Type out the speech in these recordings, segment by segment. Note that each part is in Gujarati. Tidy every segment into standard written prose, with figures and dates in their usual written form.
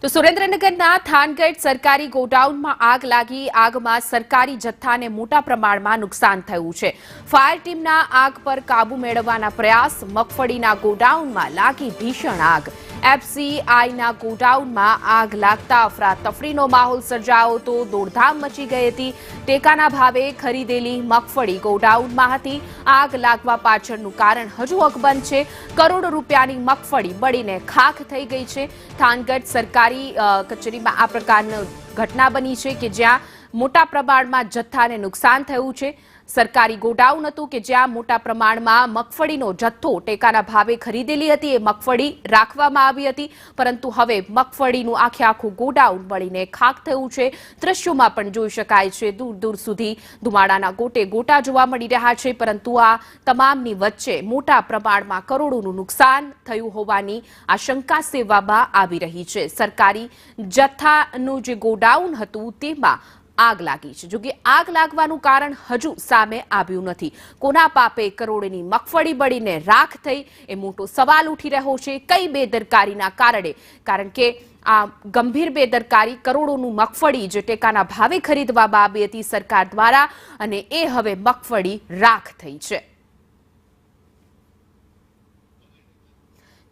તો સુરેન્દ્રનગરના થાનગઢ સરકારી ગોડાઉનમાં આગ લાગી. આગમાં સરકારી જથ્થાને મોટા પ્રમાણમાં નુકસાન થયું છે. ફાયર ટીમના આગ પર કાબુ મેળવવાના પ્રયાસ. મગફળીના ગોડાઉનમાં લાગી ભીષણ આગ. એફસીઆઈના ગોડાઉનમાં આગ લાગતા અફરાતફરીનો માહોલ સર્જાયો તો દોડધામ મચી ગઈ હતી. ટેકાના ભાવે ખરીદેલી મગફળી ગોડાઉનમાં હતી. આગ લાગવા પાછળનું કારણ હજુ અકબંધ છે. કરોડો રૂપિયાની મગફળી બળીને ખાખ થઈ ગઈ છે. થાનગઢ સરકારી કચેરીમાં આ પ્રકારની ઘટના બની છે કે જ્યાં મોટા પ્રમાણમાં જથ્થાને નુકસાન થયું છે. સરકારી ગોડાઉન હતું કે જ્યાં મોટા પ્રમાણમાં મગફળીનો જથ્થો ટેકાના ભાવે ખરીદેલી હતી. એ મગફળી રાખવામાં આવી હતી, પરંતુ હવે મગફળીનું આખું ગોડાઉન બળીને ખાખ થયું છે. દ્રશ્યોમાં પણ જોઈ શકાય છે દૂર દૂર સુધી ધુમાડાના ગોટે ગોટા જોવા મળી રહ્યા છે. પરંતુ આ તમામની વચ્ચે મોટા પ્રમાણમાં કરોડોનું નુકસાન થયું હોવાની આશંકા સેવવામાં આવી રહી છે. સરકારી જથ્થાનું જે ગોડાઉન હતું તેમાં આગ લાગી છે. જોકે આગ લાગવાનું કારણ હજુ સામે આવ્યું નથી. કોના પાપે કરોડોની મગફળી બળીને રાખ થઈ એ મોટો સવાલ ઉઠી રહ્યો છે. કઈ બેદરકારીના કારણે? કારણ કે આ ગંભીર બેદરકારી કરોડોનું મગફળી જે ટેકાના ભાવે ખરીદવામાં આવી હતી સરકાર દ્વારા, અને એ હવે મગફળી રાખ થઈ છે.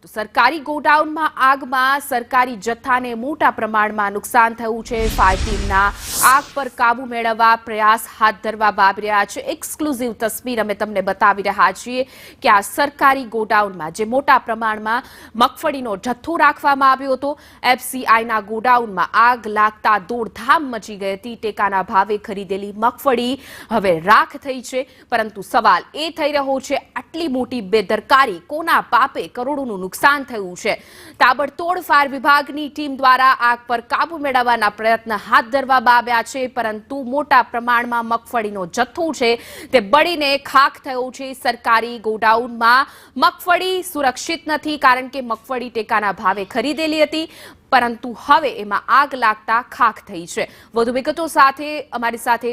તો સરકારી ગોડાઉનમાં આગમાં સરકારી જથ્થાને મોટા પ્રમાણમાં નુકસાન થયું છે. ફાયર ટીમના આગ પર કાબુ મેળવવા પ્રયાસ હાથ ધરવામાં આવી રહ્યા છે. એક્સક્લુઝિવ તસવીર અમે તમને બતાવી રહ્યા છીએ કે આ સરકારી ગોડાઉનમાં જે મોટા પ્રમાણમાં મગફળીનો જથ્થો રાખવામાં આવ્યો હતો, એફસીઆઈના ગોડાઉનમાં આગ લાગતા દોડધામ મચી ગઈ હતી. ટેકાના ભાવે ખરીદેલી મગફળી હવે રાખ થઈ છે. પરંતુ સવાલ એ થઈ રહ્યો છે, આટલી મોટી બેદરકારી કોના પાપે કરોડોનું નુકસાન થયું છે? તાબડતોડ ફાયર વિભાગની ટીમ દ્વારા આગ પર કાબુ મેળવવાના પ્રયત્ન હાથ ધરવામાં આવ્યા છે, પરંતુ મોટા પ્રમાણમાં મગફળીનો જથ્થો છે તે બળીને ખાખ થયો છે. સરકારી ગોડાઉનમાં મગફળી સુરક્ષિત નથી, કારણ કે મગફળી ટેકાના ભાવે ખરીદેલી હતી, પરંતુ હવે એમાં આગ લાગતા ખાખ થઈ છે. વધુ વિગતો સાથે અમારી સાથે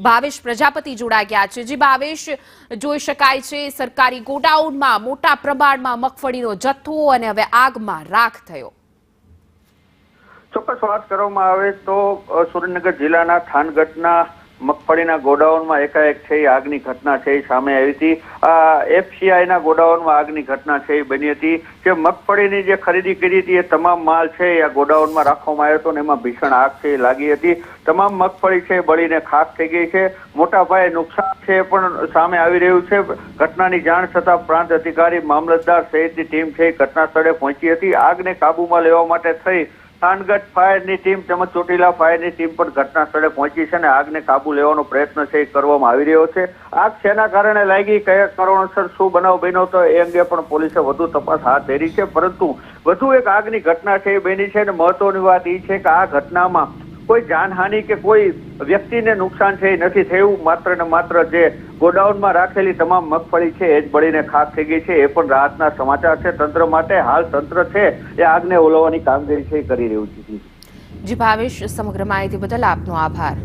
ભાવેશ પ્રજાપતિ જોડાઈ ગયા છે. જે ભાવેશ, જોઈ શકાય છે સરકારી ગોડાઉનમાં મોટા પ્રમાણમાં મગફળીનો જથ્થો અને હવે આગમાં રાખ થયો. ચોક્કસ વાત કરવામાં આવે તો સુરેન્દ્રનગર જિલ્લાના થાનગઢના મગફળીના ગોડાઉનમાં એકાએક છે આગની ઘટના છે સામે આવી હતી. એફસીઆઈના ગોડાઉનમાં આગની ઘટના છે બની હતી. જે મગફળીની જે ખરીદી કરી હતી એ તમામ માલ છે આ ગોડાઉનમાં રાખવામાં આવ્યો હતો અને એમાં ભીષણ આગ છે લાગી હતી. તમામ મગફળી છે બળીને ખાખ થઈ ગઈ છે. મોટા પાયે નુકસાન છે પણ સામે આવી રહ્યું છે. ઘટનાની જાણ થતાં પ્રાંત અધિકારી, મામલતદાર સહિતની ટીમ છે ઘટના સ્થળે પહોંચી હતી. આગને કાબુમાં લેવા માટે થઈ થાનગઢ ફાયરની ટીમ તેમજ ચોટીલા ફાયરની ટીમ પણ ઘટના સ્થળે પહોંચી છે અને આગને કાબુ લેવાનો પ્રયત્ન છે કરવામાં આવી રહ્યો છે. આગ શેના કારણે લાગી, કયા કારણોસર શું બનાવ બન્યો હતો એ અંગે પણ પોલીસે વધુ તપાસ હાથ ધરી છે. પરંતુ વધુ એક આગની ઘટના છે એ બની છે અને મહત્વની વાત એ છે કે આ ઘટનામાં કોઈ જાનહાનિ કે કોઈ વ્યક્તિને નુકસાન છે એ નથી થયું. માત્ર ને માત્ર જે ગોડાઉનમાં રાખેલી તમામ મગફળી છે એ જ બળીને ખાખ થઈ ગઈ છે. એ પણ રાહતના સમાચાર છે તંત્ર માટે. હાલ તંત્ર છે એ આગને ઓલવવાની કામગીરી છે કરી રહ્યું છે. જી ભાવેશ, સમગ્ર માહિતી બદલ આપનો આભાર.